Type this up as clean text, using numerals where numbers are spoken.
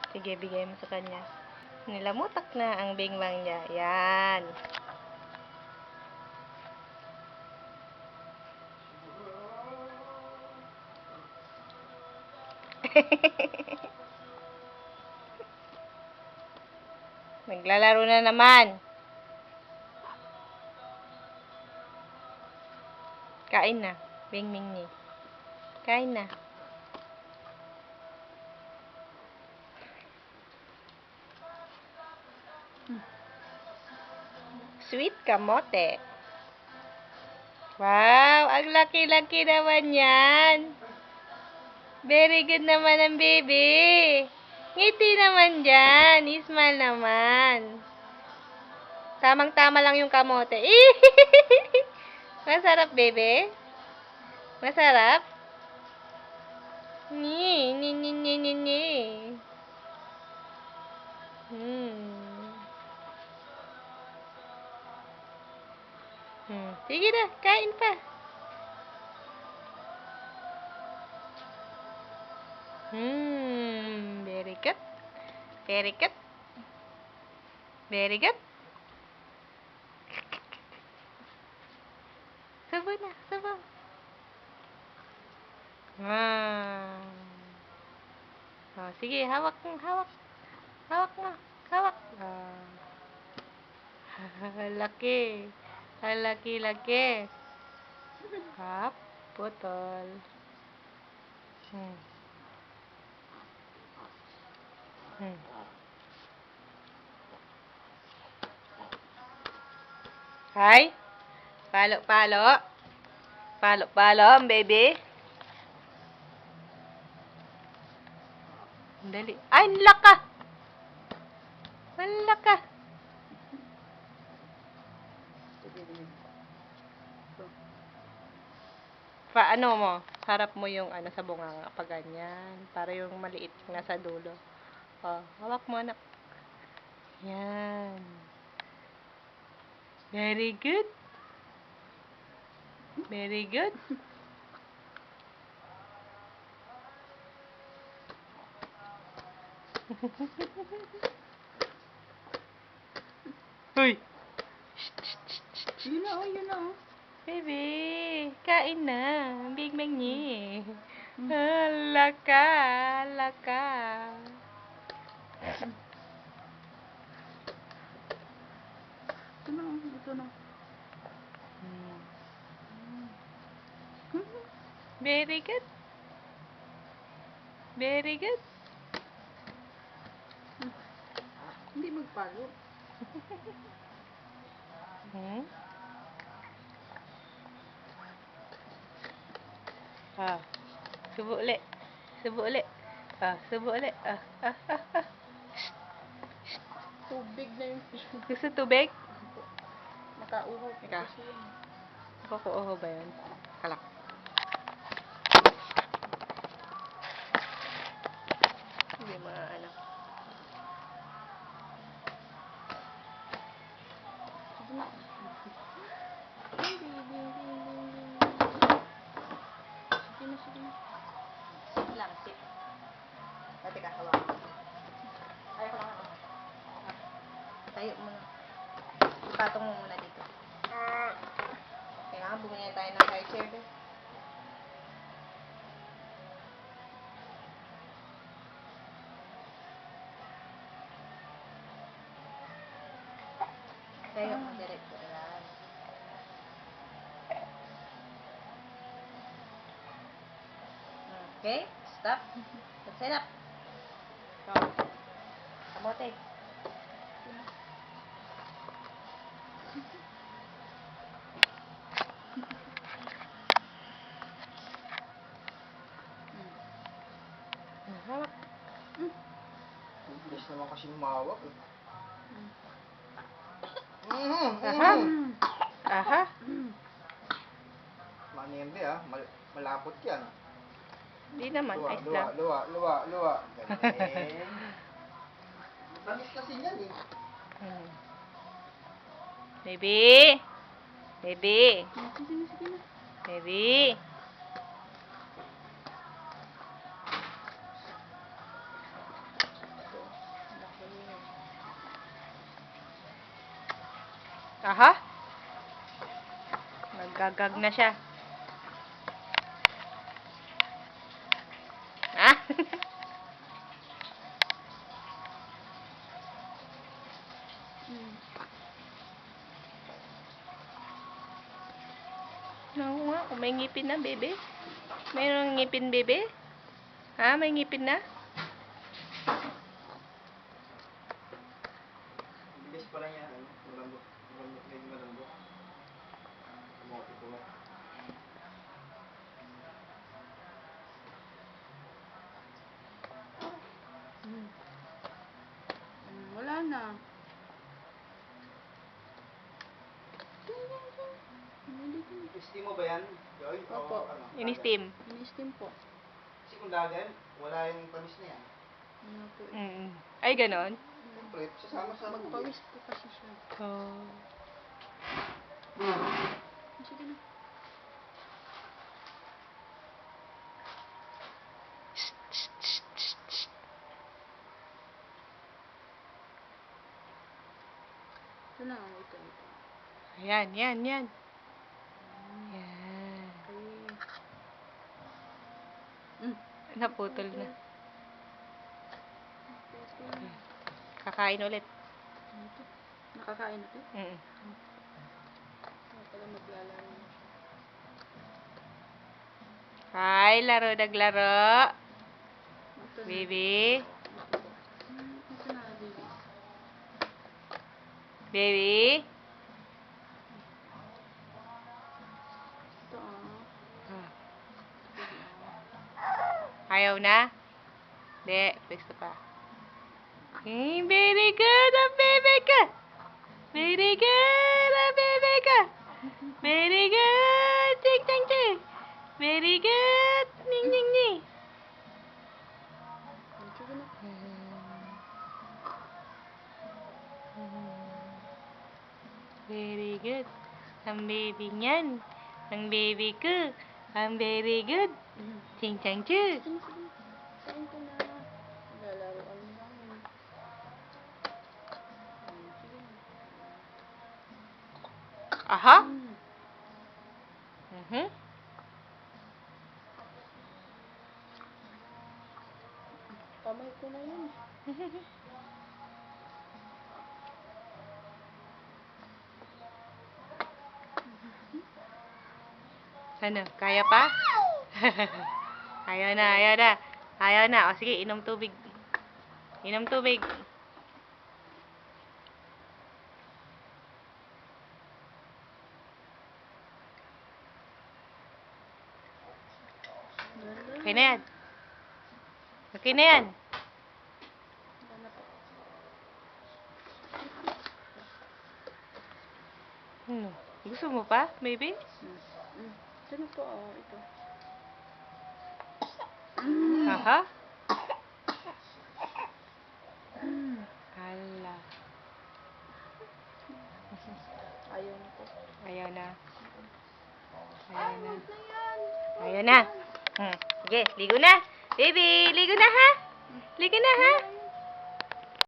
Sige, bigay mo sa kanya. Nilamutak na ang bingwang niya. Yan. Naglalaro na naman. Kain na. Bingming ni. Kain na. Sweet kamote. Wow, ang laki-laki naman yan. Very good naman ang baby. Ngiti naman dyan. Ismal naman. Tamang-tama lang yung kamote. Masarap, baby? Masarap? Ni. Sige na, kain pa. Very good. Very good. Very good. Sabo na, sabo. Oh, sige, hawak mo, hawak. Hawak mo, hawak. Laki. Laki-laki. Hap, putol. Hay. Palo-palo. Palo-palo ang baby. Dali. Ay, laka. Wala ka. Paano mo? Harap mo yung ano sa bunganga pag ganyan. Para yung maliit nasa dulo. Oh, hawak mo anak. Yan. Very good. Very good. Hoy. Yun na, oh, yun na, oh. Baby, kain na. Big Mangy. Laka, laka. Ito na, ito na. Very good. Very good. Hindi magpalo. Subo ulit. Subo ulit. Subo ulit. Tubig na yung Gusto tubig? nakauho. Teka. Kukuuho ba yun? Kalak. Hindi mga anak. Sige na. Sige na. Sit lang, sit. Dati ka, hawak. Ayaw ko lang ako. Tayo muna. Ipatong mo muna dito. Kailangan bumili tayo ng high chair doon. Tayo mo diretso. Ayan. Okay, stop. Let's set up. Kamote. Hawak. Bilis naman kasi mawak eh. Aha. Aha. Manimbi ah, malapot yan. Di naman, Luwa, ice luwa, lang. luwa. Ganyan. Tamis kasi yan eh. Baby. Baby. Sige na. Baby. Aha. Naggagag na siya. Ah? Hmm. Oo nga, may ngipin na, bebe. Mayroong ngipin, bebe? Ha? May ngipin na? Bilis pa lang yan, ano? Malambot. Malambot, medyo malambot. Kumote ko nga. Hmm. Wala na. Steam mo ba yan, Joy? O Opo. ano? Ini-steam. Ini-steam po. Kasi kung dagan, wala yung tamis na yan. Ano po eh. Mm. Ay, ganon? Siyempre, sasama sa tubig. Magpawis po kasi siya. Oh. Sige na. Ito na, ito. Ayan, yan, yan. Yan. Okay. Hmm. Naputol na. Naputol. Kakain ulit. Ano ito? Nakakain ito? Mm. Kaya pala maglalaro na siya. Hi, laro naglaro. Ito na. Baby. Ito na, baby. Baby. Ito ah. Ah. Baby ah. Ayaw na? Hindi. Gusto pa. Very good ang baby ka. Very good ang baby ka. Very good. Ting, ting, ting. Very good. Ning, ning, ning. Sige na. Very good. Ang baby niyan. Ang baby ko. Ang very good. Ching, chang, chu. Sige, sige. Kain ka na. Lalaroan mo lang. Sige na. Aha. Hmm. Mhm. Kamay ko na yun. Ano? Kaya pa? Ayaw na, ayaw na. Ayaw na. O sige, inom tubig. Inom tubig. Okay na yan. Okay na yan. Wala na po. Ano? Gusto mo pa, baby? Ito na po, oh. Ito. Aha. Hala. Ayaw na po. Ayaw na. Ayaw na. Wag na yan. Ayaw na. Sige, ligo na. Baby, ligo na ha. Ligo na ha.